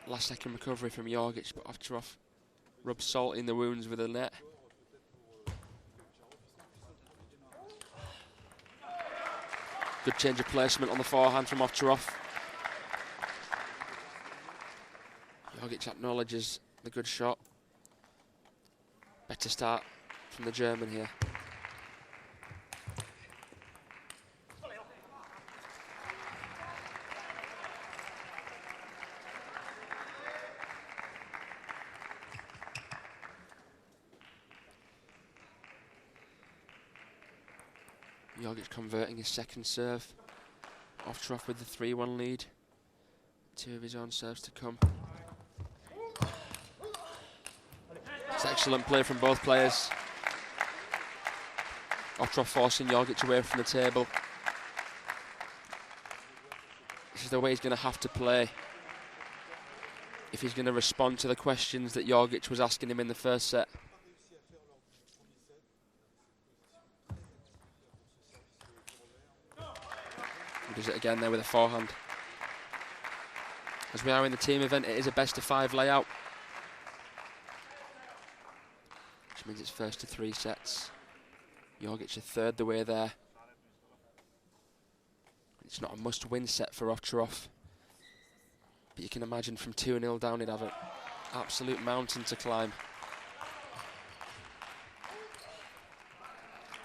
Last second recovery from Jorgic, but Ovtcharov rubs salt in the wounds with a net. Good change of placement on the forehand from Ovtcharov. Jorgic acknowledges the good shot. Better start from the German here. Jorgic converting his second serve. Ovtcharov with the 3-1 lead. 2 of his own serves to come. It's excellent play from both players. Ovtcharov forcing Jorgic away from the table. This is the way he's going to have to play if he's going to respond to the questions that Jorgic was asking him in the first set. He does it again there with a forehand. As we are in the team event, it is a best-of-5 layout, which means it's first to 3 sets. Jorgic a third the way there. It's not a must-win set for Ovtcharov, but you can imagine from 2-0 down he'd have an absolute mountain to climb.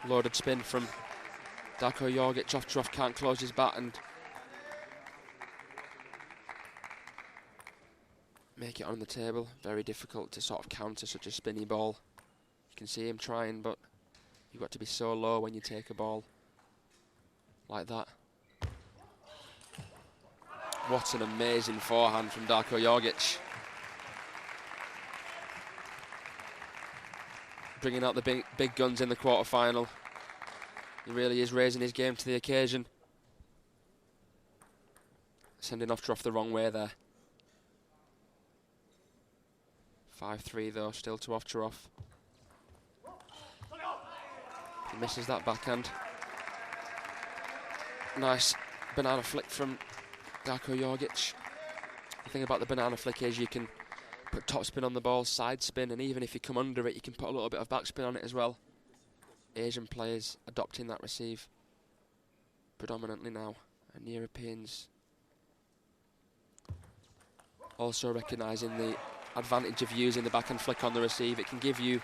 Loaded spin from Darko Jorgic. Ovtcharov can't close his bat and make it on the table. Very difficult to sort of counter such a spinny ball. You can see him trying, but you've got to be so low when you take a ball like that. What an amazing forehand from Darko Jorgic. Bringing out the big guns in the quarter-final. He really is raising his game to the occasion. Sending Ovtcharov the wrong way there. 5-3 though, still to Ovtcharov. He misses that backhand. Nice banana flick from Darko Jorgic. The thing about the banana flick is you can put topspin on the ball, side spin, and even if you come under it, you can put a little bit of backspin on it as well. Asian players adopting that receive predominantly now, and Europeans also recognising the advantage of using the backhand flick on the receive. It can give you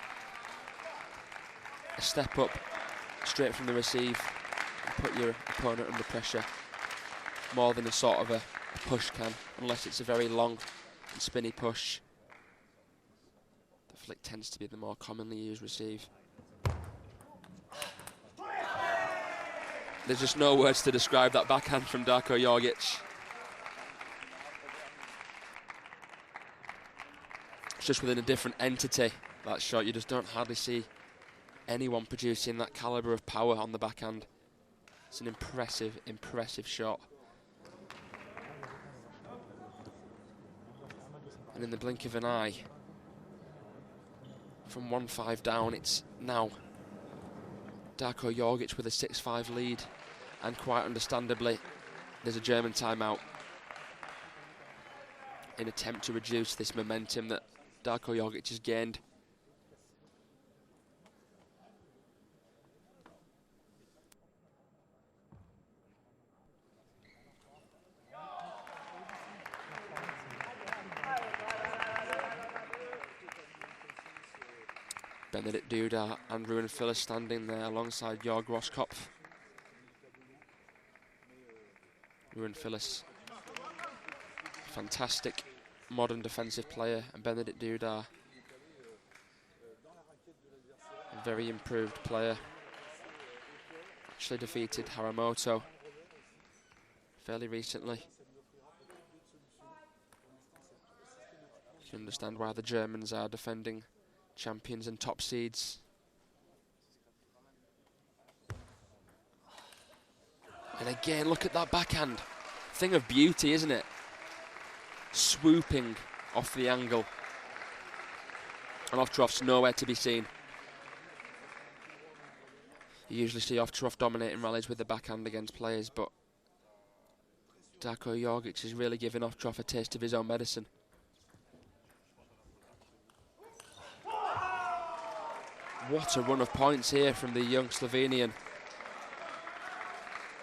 a step up straight from the receive and put your opponent under pressure more than a sort of a push can, unless it's a very long and spinny push. The flick tends to be the more commonly used receive. There's just no words to describe that backhand from Darko Jorgic. It's just within a different entity, that shot. You just don't hardly see anyone producing that calibre of power on the backhand. It's an impressive, impressive shot. And in the blink of an eye, from 1-5 down, it's now Darko Jorgic with a 6-5 lead, and quite understandably, there's a German timeout in attempt to reduce this momentum that Darko Jorgic has gained. Benedikt Duda and Ruben Filler standing there alongside Jorg Roskopf. Ruben Fillis, fantastic modern defensive player, and Benedikt Duda, a very improved player. Actually defeated Haramoto fairly recently. You can understand why the Germans are defending champions and top seeds. And again, look at that backhand. Thing of beauty, isn't it? Swooping off the angle. And Ovtcharov's nowhere to be seen. You usually see Ovtcharov dominating rallies with the backhand against players, but Darko Jorgic is really giving Ovtcharov a taste of his own medicine. What a run of points here from the young Slovenian.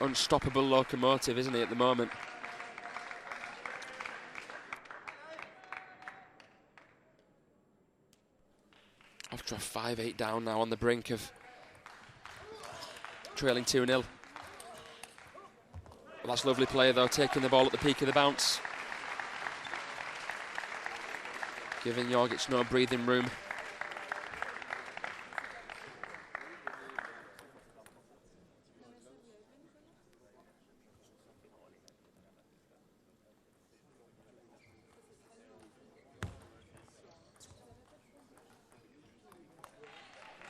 Unstoppable locomotive, isn't he, at the moment? Ovtcharov 5-8 down now on the brink of trailing 2-0. Well, that's lovely play though, taking the ball at the peak of the bounce. Giving Jorgic no breathing room.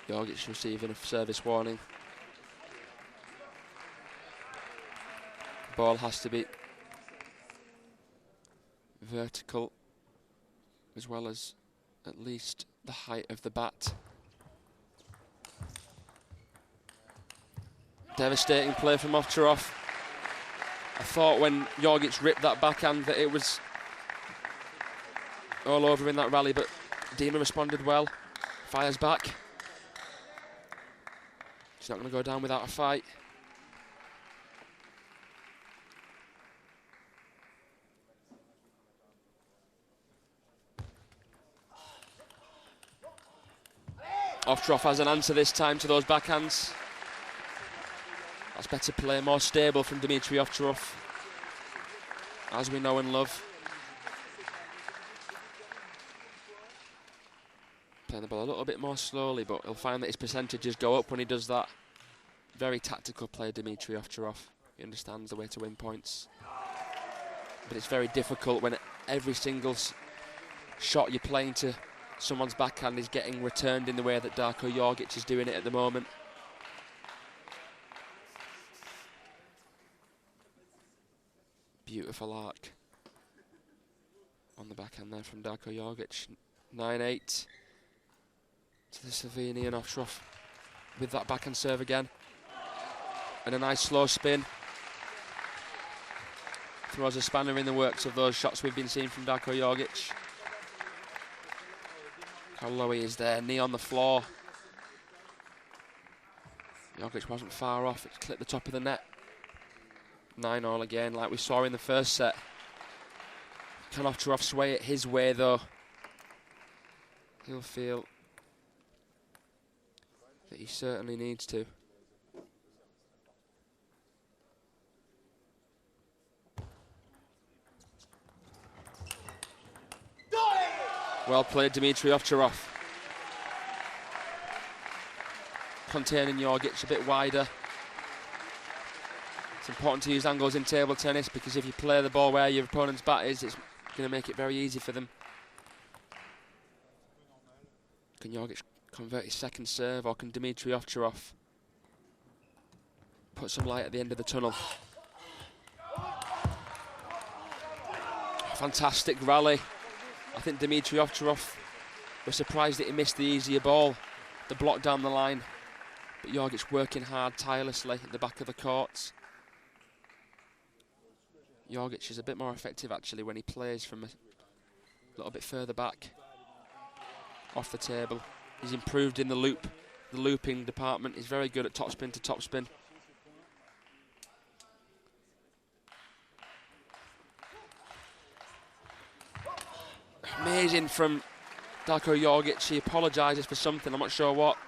Jorgic receiving a service warning. Ball has to be vertical as well as at least the height of the bat. Devastating play from Ovtcharov. I thought when Jorgic ripped that backhand that it was all over in that rally, but Dima responded well. Fires back. He's not going to go down without a fight. Ovtcharov has an answer this time to those backhands. That's better play, more stable from Dimitrij Ovtcharov, as we know and love. Playing the ball a little bit more slowly, but he'll find that his percentages go up when he does that. Very tactical player, Dimitrij Ovtcharov. He understands the way to win points. But it's very difficult when every single shot you're playing to someone's backhand is getting returned in the way that Darko Jorgic is doing it at the moment. Beautiful arc on the backhand there from Darko Jorgic. 9-8 to the Slovenian. Ovtcharov with that backhand serve again. And a nice slow spin. Throws a spanner in the works of those shots we've been seeing from Darko Jorgic. How low he is there, knee on the floor. Jorgic wasn't far off, it's clipped the top of the net. 9-all again, like we saw in the first set. Can Ovtcharov sway it his way though? He'll feel that he certainly needs to. Well played, Dimitrij Ovtcharov. Containing Jorgic a bit wider. It's important to use angles in table tennis because if you play the ball where your opponent's bat is, it's going to make it very easy for them. Can Jorgic convert his second serve, or can Dimitrij Ovtcharov put some light at the end of the tunnel? Fantastic rally. I think Dimitrij Ovtcharov was surprised that he missed the easier ball, the block down the line. But Jorgic working hard, tirelessly at the back of the courts. Jorgic is a bit more effective actually when he plays from a little bit further back, off the table. He's improved in the looping department. He's very good at topspin to topspin. Amazing from Darko Jorgic. He apologises for something, I'm not sure what.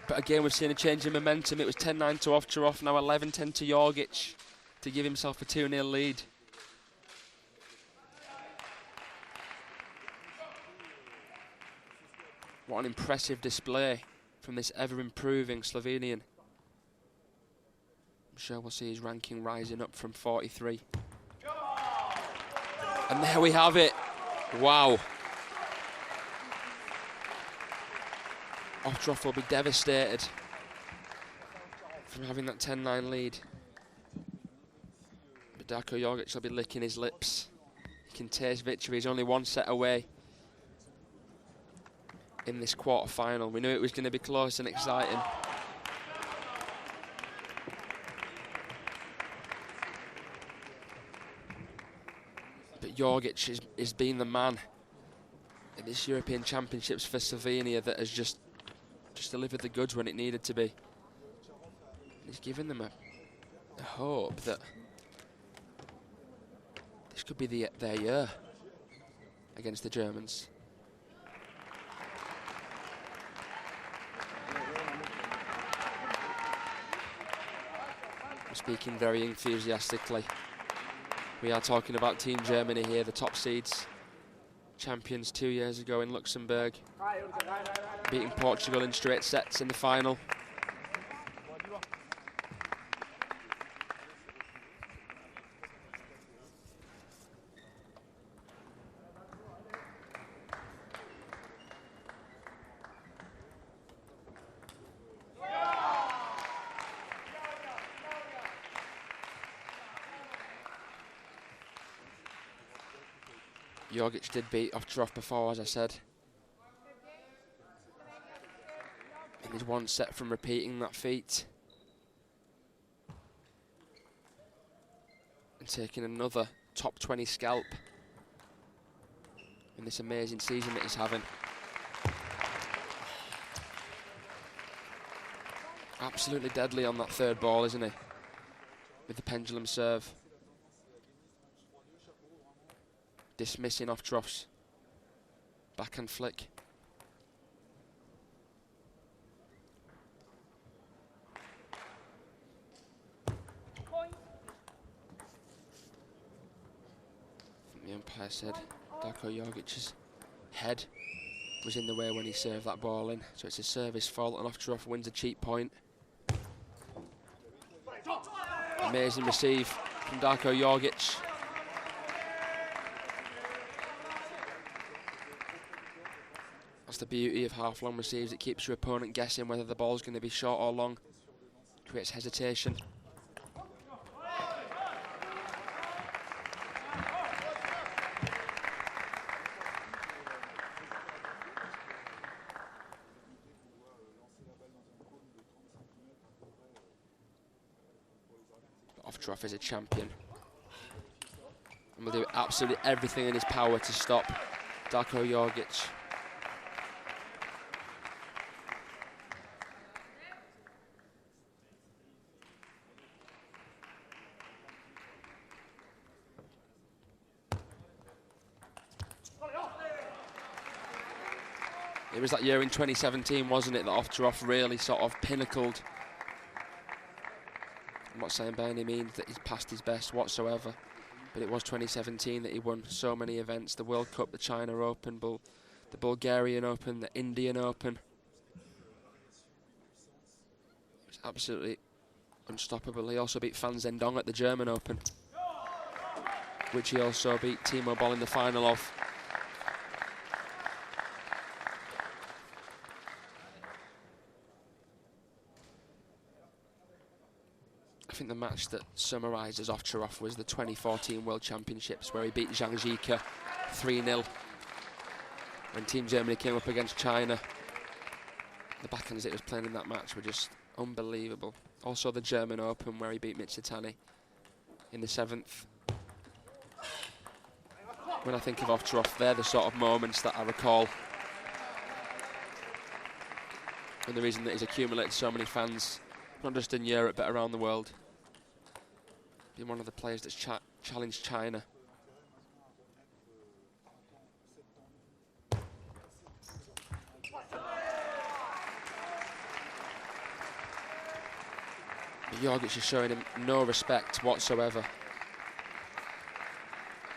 But again, we've seen a change in momentum. It was 10-9 to Ovtcharov, now 11-10 to Jorgic to give himself a 2-0 lead. What an impressive display from this ever-improving Slovenian. I'm sure we'll see his ranking rising up from 43. And there we have it. Wow. Ovtcharov will be devastated from having that 10-9 lead. But Darko Jorgic will be licking his lips. He can taste victory. He's only one set away in this quarter-final. We knew it was going to be close and exciting. But Jorgic is being the man. in this European Championships for Slovenia that has just delivered the goods when it needed to be. He's given them a hope that this could be their year against the Germans. Speaking very enthusiastically. We are talking about Team Germany here, the top seeds. Champions 2 years ago in Luxembourg. Beating Portugal in straight sets in the final. Jorgic did beat Ovtcharov before, as I said. And he's one set from repeating that feat. And taking another top 20 scalp in this amazing season that he's having. Absolutely deadly on that third ball, isn't he? With the pendulum serve. Dismissing Ovtcharov's backhand flick. The umpire said Darko Jorgic's head was in the way when he served that ball in, so it's a service fault and Ovtcharov wins a cheap point. Amazing receive from Darko Jorgic. That's the beauty of half-long receives. It keeps your opponent guessing whether the ball's going to be short or long. Creates hesitation. Ovtcharov is a champion. And will do absolutely everything in his power to stop Darko Jorgic. It was that year in 2017, wasn't it, that Ovtcharov really sort of pinnacled. I'm not saying by any means that he's past his best whatsoever, but it was 2017 that he won so many events: the World Cup, the China Open, the Bulgarian Open, the Indian Open. It was absolutely unstoppable. He also beat Fan Zhendong at the German Open, which he also beat Timo Boll in the final of. I think the match that summarises Ovtcharov was the 2014 World Championships, where he beat Zhang Jike 3-0 when Team Germany came up against China. The backhands that he was playing in that match were just unbelievable. Also the German Open, where he beat Mitsutani in the 7th. When I think of Ovtcharov, they're the sort of moments that I recall. And the reason that he's accumulated so many fans, not just in Europe but around the world. Being one of the players that's challenged China. Jorgic is showing him no respect whatsoever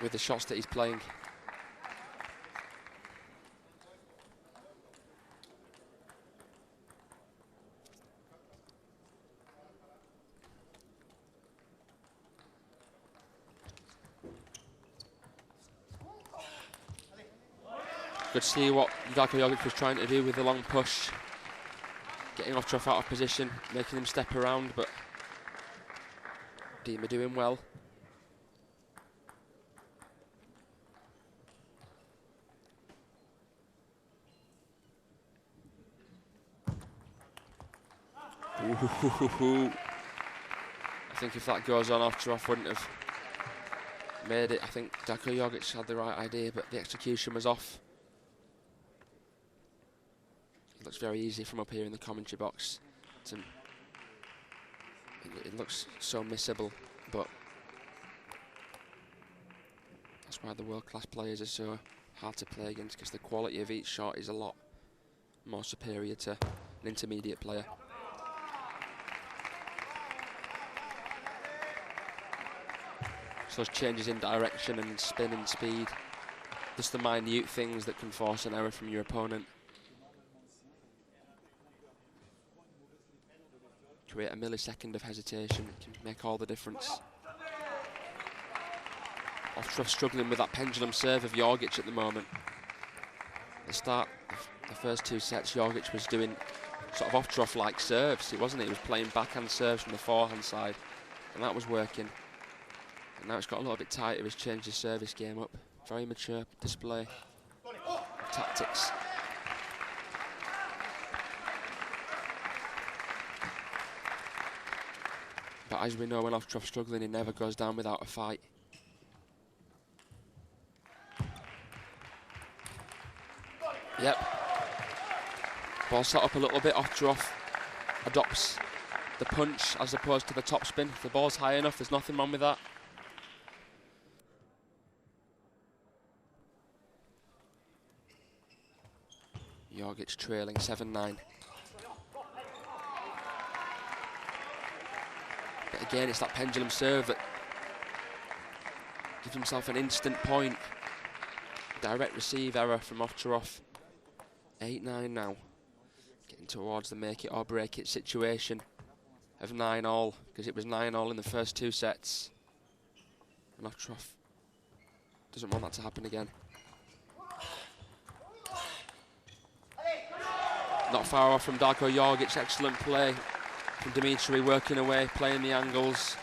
with the shots that he's playing. Good to see what Darko Jorgic was trying to do with the long push. Getting Ovtcharov out of position, making him step around, but Dima doing well. Ooh. I think if that goes on, Ovtcharov wouldn't have made it. I think Darko Jorgic had the right idea, but the execution was off. looks very easy from up here in the commentary box. It looks so missable, but that's why the world-class players are so hard to play against, because the quality of each shot is a lot more superior to an intermediate player. So those changes in direction and spin and speed, just the minute things that can force an error from your opponent. Create a millisecond of hesitation, it can make all the difference. Ovtcharov struggling with that pendulum serve of Jorgic at the moment. At the start of the first 2 sets, Jorgic was doing sort of Ovtcharov-like serves, it wasn't it? He was playing backhand serves from the forehand side, and that was working. And now it's got a little bit tighter, he's changed his service game up. Very mature display of tactics. But as we know, when Ovtcharov's struggling, he never goes down without a fight. Yep. Ball set up a little bit. Ovtcharov adopts the punch as opposed to the topspin. If the ball's high enough, there's nothing wrong with that. Jorgic trailing 7-9. But again, it's that pendulum serve that gives himself an instant point. Direct receive error from Ovtcharov. 8-9 now. Getting towards the make it or break it situation of 9-all, because it was 9-all in the first 2 sets. And Ovtcharov doesn't want that to happen again. Not far off from Darko Jorgic, excellent play from Dimitrij, working away, playing the angles.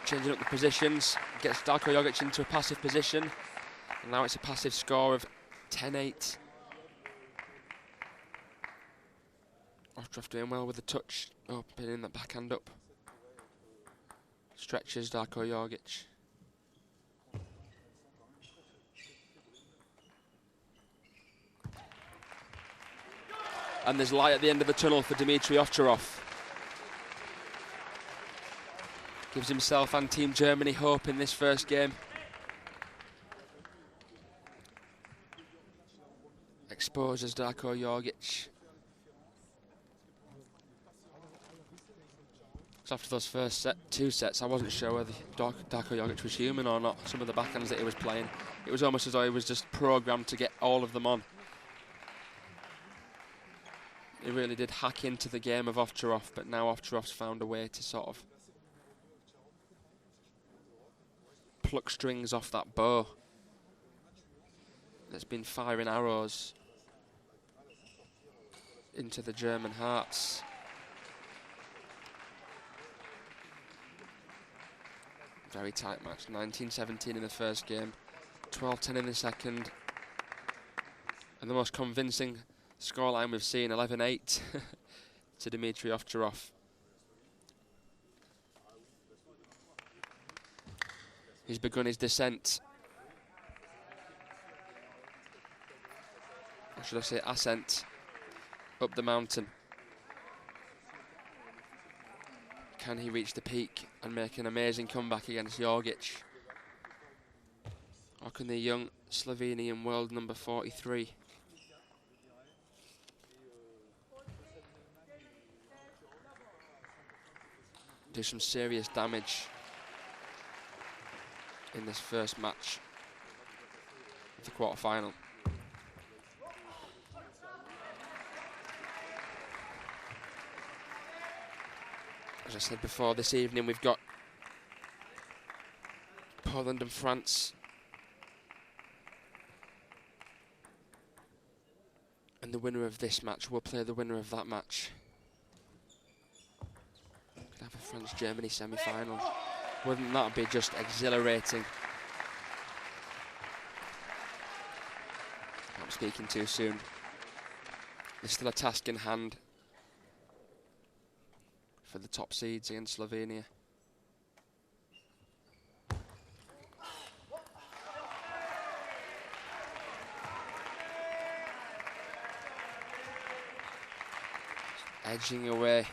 Changing up the positions, gets Darko Jorgic into a passive position. And now it's a passive score of 10-8. Ovtcharov doing well with the touch, pinning that backhand up. Stretches Darko Jorgic. And there's light at the end of the tunnel for Dimitrij Ovtcharov. Gives himself and Team Germany hope in this first game. Exposes Darko Jorgic. So after those first 2 sets, I wasn't sure whether Darko Jorgic was human or not. Some of the backhands that he was playing, it was almost as though he was just programmed to get all of them on. He really did hack into the game of Ovtcharov, but now Ovtcharov's found a way to sort of pluck strings off that bow that's been firing arrows into the German hearts. Very tight match, 19-17 in the first game, 12-10 in the second, and the most convincing scoreline we've seen, 11-8 to Dimitrij Ovtcharov. He's begun his descent. Or should I say ascent up the mountain. Can he reach the peak and make an amazing comeback against Jorgic? Or can the young Slovenian world number 43 do some serious damage in this first match of the quarter-final? As I said before, this evening we've got Poland and France. And the winner of this match will play the winner of that match. Could have a France-Germany semi-final. Wouldn't that be just exhilarating? I'm speaking too soon. There's still a task in hand for the top seeds against Slovenia. edging away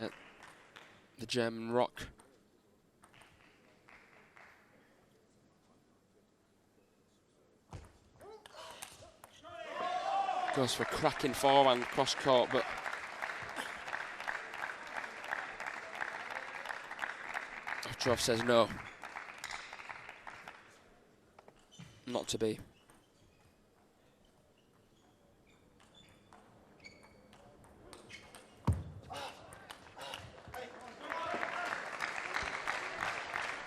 at the German rock. Goes for a cracking forehand cross court, but Ovtcharov says no. Not to be.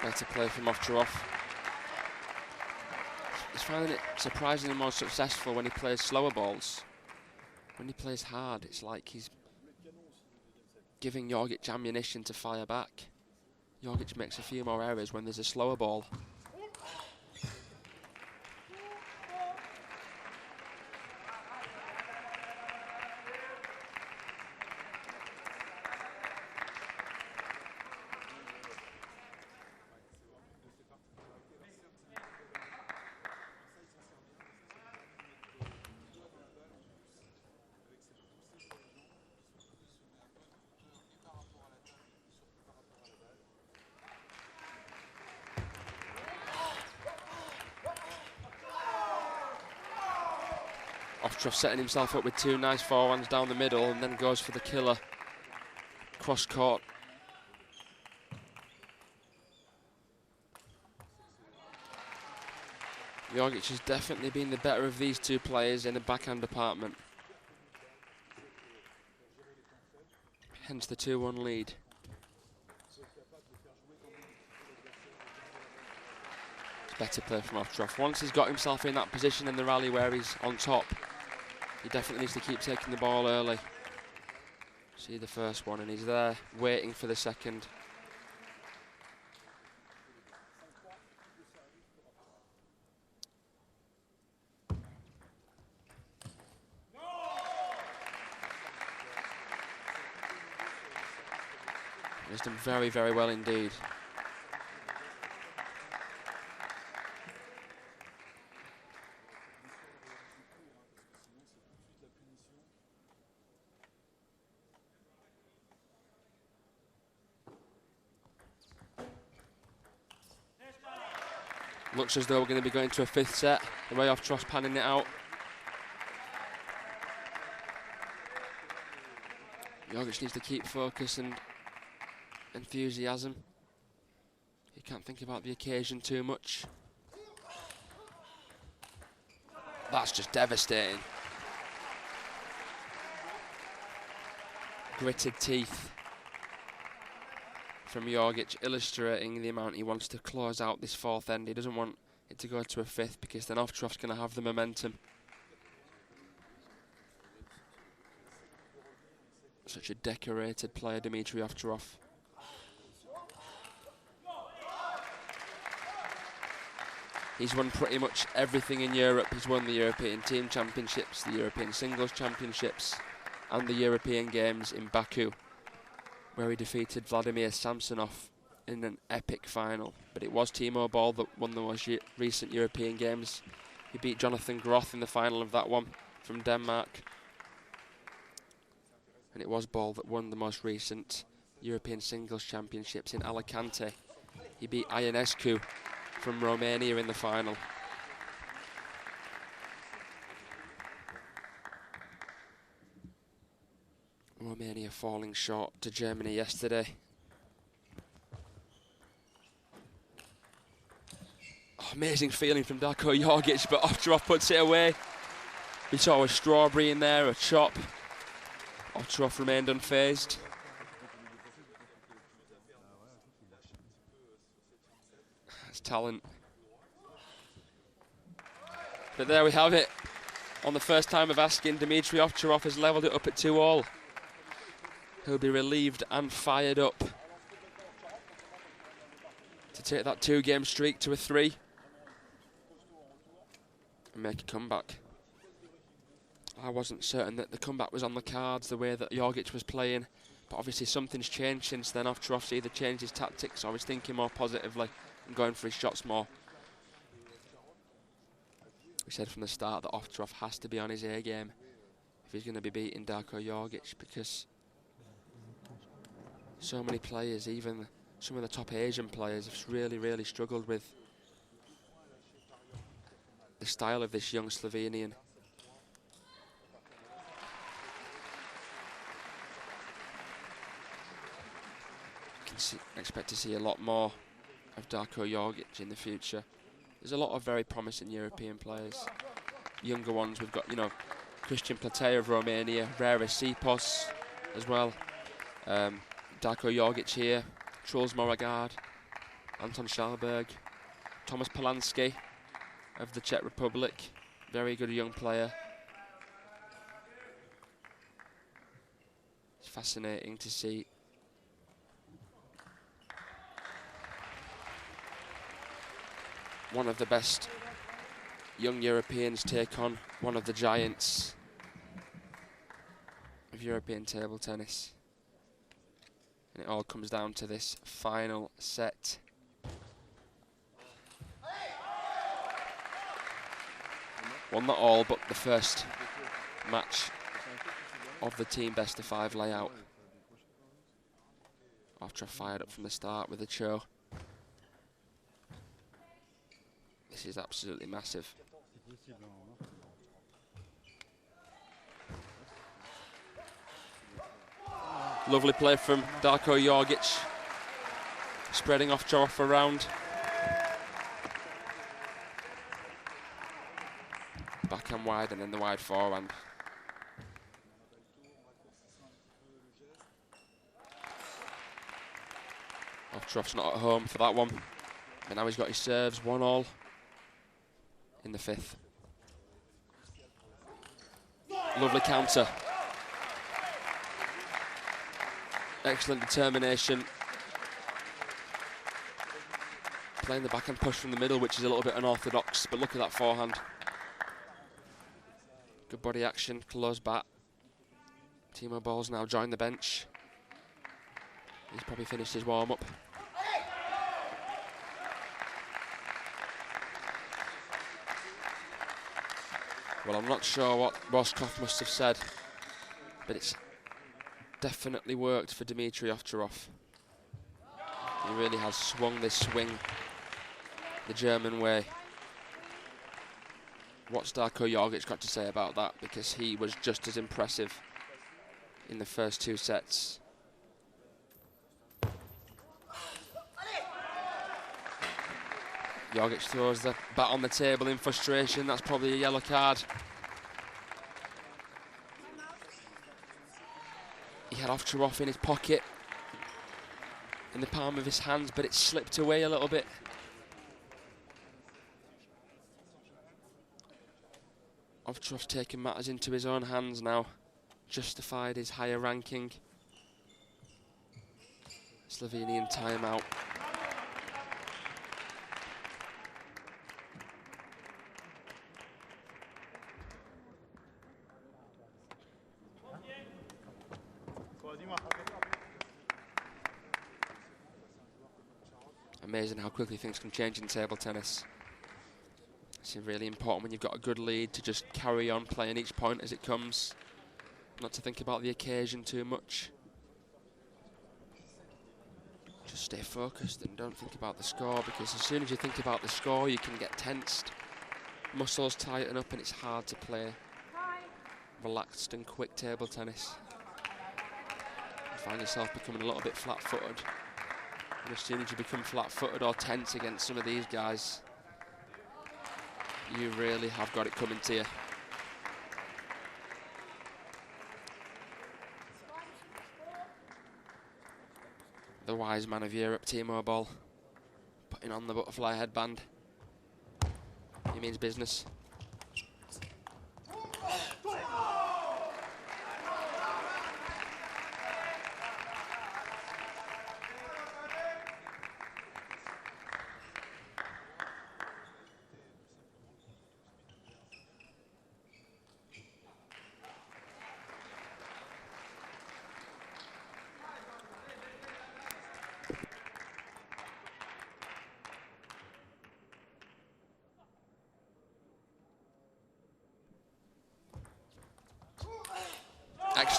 Better play from Ovtcharov. He's finding it surprisingly more successful when he plays slower balls. When he plays hard, it's like he's giving Jorgic ammunition to fire back. Jorgic makes a few more errors when there's a slower ball. Ovtcharov setting himself up with two nice forehands down the middle and then goes for the killer cross court. Jorgic has definitely been the better of these two players in the backhand department. Hence the 2-1 lead. It's better play from Ovtcharov. Once he's got himself in that position in the rally where he's on top, he definitely needs to keep taking the ball early. See the first one, and he's there waiting for the second. He's done very, very well indeed. Looks as though we're going to be going to a fifth set, the way Ovtcharov's panning it out. Jorgic needs to keep focus and enthusiasm. He can't think about the occasion too much. That's just devastating. Gritted teeth from Jorgic, illustrating the amount he wants to close out this fourth end. He doesn't want it to go to a fifth because then Ovtcharov's going to have the momentum. Such a decorated player, Dimitrij Ovtcharov. He's won pretty much everything in Europe. He's won the European Team Championships, the European Singles Championships, and the European Games in Baku, where he defeated Vladimir Samsonov in an epic final. But it was Timo Boll that won the most recent European Games. He beat Jonathan Groth in the final of that one from Denmark. And it was Boll that won the most recent European Singles Championships in Alicante. He beat Ionescu from Romania in the final. Romania falling short to Germany yesterday. Oh, amazing feeling from Darko Jorgic, but Ovtcharov puts it away. We saw a strawberry in there, a chop. Ovtcharov remained unfazed. That's talent. But there we have it. On the first time of asking, Dimitrij Ovtcharov has levelled it up at 2-all. He'll be relieved and fired up to take that 2-game streak to a 3 and make a comeback. I wasn't certain that the comeback was on the cards the way that Jorgic was playing, but obviously something's changed since then. Ovtcharov's either changed his tactics or he's thinking more positively and going for his shots more. We said from the start that Ovtcharov has to be on his A game if he's going to be beating Darko Jorgic, because so many players, even some of the top Asian players, have really struggled with the style of this young Slovenian. Expect to see a lot more of Darko Jorgic in the future. There's a lot of very promising European players. Younger ones, we've got, you know, Christian Platea of Romania, Rera Sipos as well. Darko Jorgic here, Truls Moragard, Anton Schalberg, Thomas Polanski of the Czech Republic, very good young player. It's fascinating to see one of the best young Europeans take on one of the giants of European table tennis. And it all comes down to this final set. Well, not all, but the first match of the team best of 5 layout. Ovtcharov fired up from the start with a show. This is absolutely massive. Lovely play from Darko Jorgic, spreading Ovtcharov around. Backhand wide and then the wide forehand. Ovtcharov's not at home for that one. And now he's got his serves, 1-1 in the 5th. Lovely counter. Excellent determination. Playing the backhand push from the middle, which is a little bit unorthodox, but look at that forehand. Good body action, close bat. Timo Boll's now joined the bench. He's probably finished his warm-up. Well, I'm not sure what Roscoff must have said, but it's definitely worked for Dimitrij Ovtcharov. He really has swung this swing the German way. What's Darko Jorgic got to say about that? Because he was just as impressive in the first 2 sets. Jorgic throws the bat on the table in frustration. That's probably a yellow card. He had Ovtcharov in his pocket, in the palm of his hands, but it slipped away a little bit. Ovtcharov's taken matters into his own hands now, justified his higher ranking. Slovenian timeout. Amazing how quickly things can change in table tennis. It's really important when you've got a good lead to just carry on playing each point as it comes, not to think about the occasion too much. Just stay focused and don't think about the score, because as soon as you think about the score you can get tensed, muscles tighten up, and it's hard to play relaxed and quick table tennis. You find yourself becoming a little bit flat-footed. And as soon as you become flat-footed or tense against some of these guys, you really have got it coming to you. The wise man of Europe, Timo Boll, putting on the butterfly headband. He means business.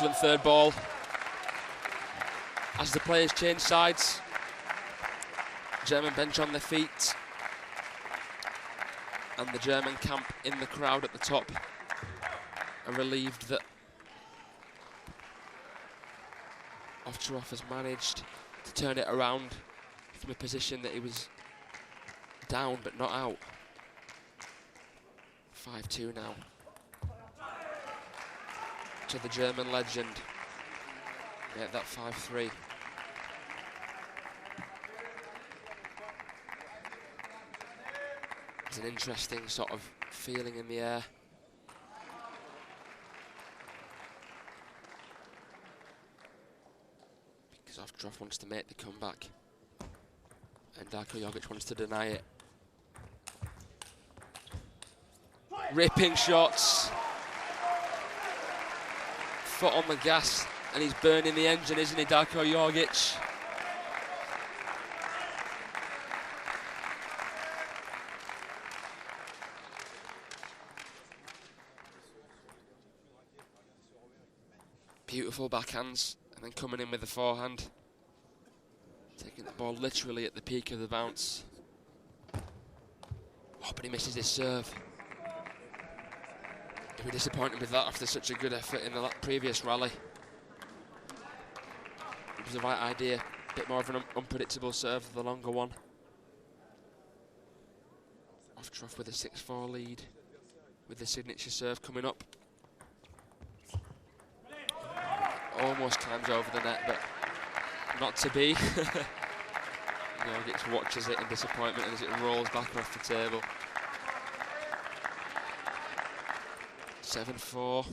Excellent third ball. As the players change sides, German bench on their feet, and the German camp in the crowd at the top are relieved that Ovtcharov has managed to turn it around from a position that he was down but not out. 5-2 now to the German legend. Make that 5-3. It's an interesting sort of feeling in the air. Because Ovtcharov wants to make the comeback, and Darko Jorgic wants to deny it. Ripping shots. Foot on the gas, and he's burning the engine, isn't he, Darko Jorgic? Beautiful backhands, and then coming in with the forehand. Taking the ball literally at the peak of the bounce. Oh, but he misses his serve. He'll be disappointed with that after such a good effort in the previous rally. It was the right idea. A bit more of an unpredictable serve, the longer one. Ovtcharov with a 6-4 lead, with the signature serve coming up. Almost climbs over the net, but not to be. Jorgic watches it in disappointment as it rolls back off the table. 7-4.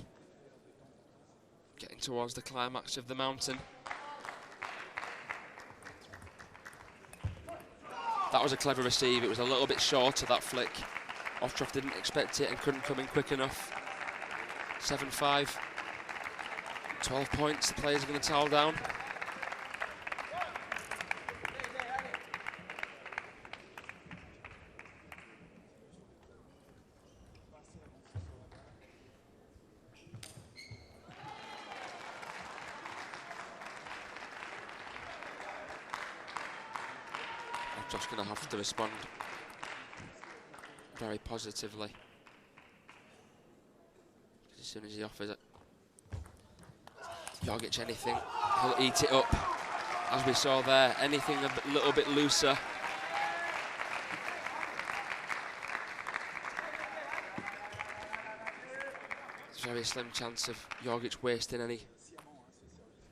Getting towards the climax of the mountain. That was a clever receive. It was a little bit short of that flick. Ovtcharov didn't expect it and couldn't come in quick enough. 7-5. 12 points. The players are going to towel down. I'm just going to have to respond very positively. As soon as he offers it, Jorgic anything, he'll eat it up. As we saw there, anything a little bit looser. There's a very slim chance of Jorgic wasting anything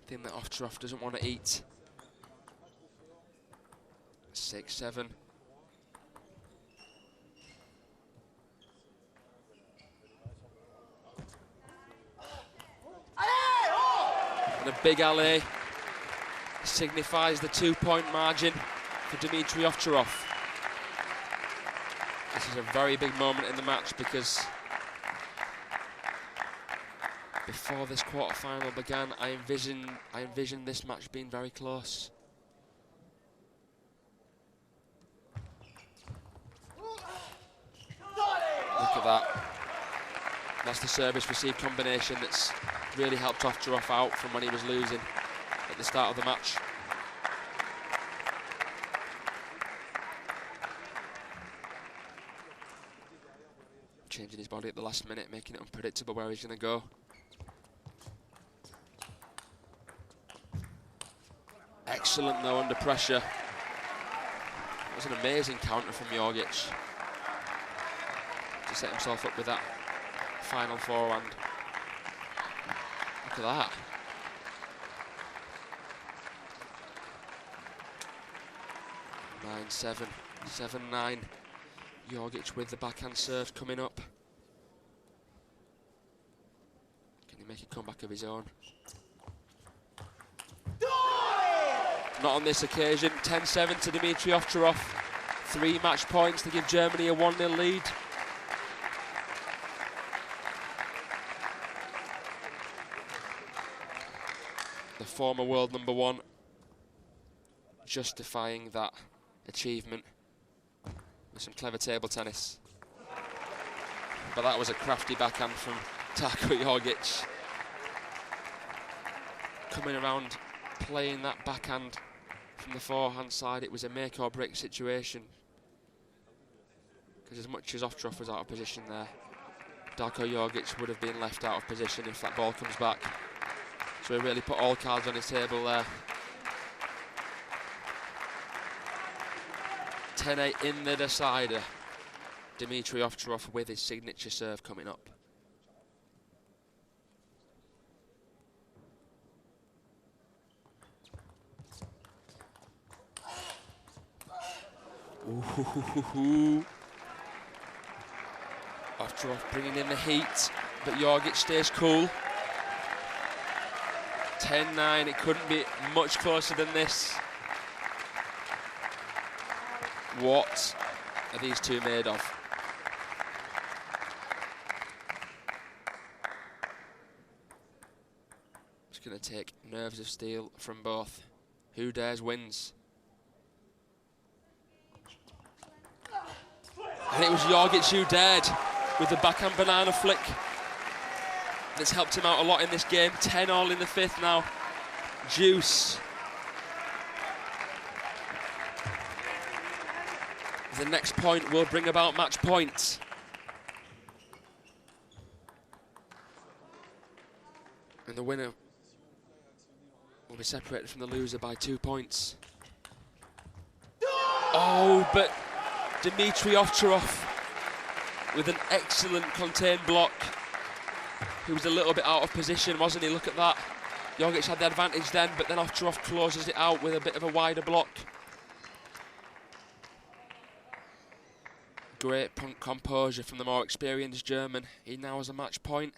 that Ovtcharov doesn't want to eat. 6-7. And a big alley signifies the 2-point margin for Dimitrij Ovtcharov. This is a very big moment in the match because before this quarter-final began, I envisioned this match being very close. Look at that. That's the service-receive combination that's really helped Ovtcharov out from when he was losing at the start of the match. Changing his body at the last minute, making it unpredictable where he's going to go. Excellent though under pressure. That was an amazing counter from Jorgic to set himself up with that final forehand. Look at that. 9-7, 7-9. Jorgic with the backhand serve coming up. Can he make a comeback of his own? Not on this occasion. 10-7 to Dimitrij Ovtcharov. 3 match points to give Germany a 1-0 lead. The former world #1 justifying that achievement with some clever table tennis. But that was a crafty backhand from Darko Jorgic. coming around, playing that backhand from the forehand side. It was a make or break situation. Because as much as Ovtcharov was out of position there, Darko Jorgic would have been left out of position if that ball comes back. So he really put all cards on his table there. 10-8 in the decider. Dimitrij Ovtcharov with his signature serve coming up. Ooh. Ovtcharov bringing in the heat, but Jorgic stays cool. 10-9, it couldn't be much closer than this. What are these two made of? It's going to take nerves of steel from both. Who dares wins. And it was Jorgic who dared with the backhand banana flick. That's helped him out a lot in this game. 10-all in the fifth now. Juice. The next point will bring about match points. And the winner will be separated from the loser by 2 points. Oh, but Dimitrij Ovtcharov with an excellent contained block. He was a little bit out of position, wasn't he? Look at that. Jorgic had the advantage then, but then Ovtcharov closes it out with a bit of a wider block. Great composure from the more experienced German. He now has a match point.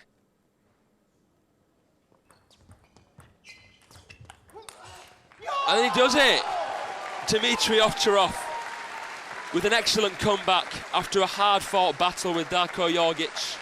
And then he does it! Dimitrij Ovtcharov with an excellent comeback after a hard-fought battle with Darko Jorgic.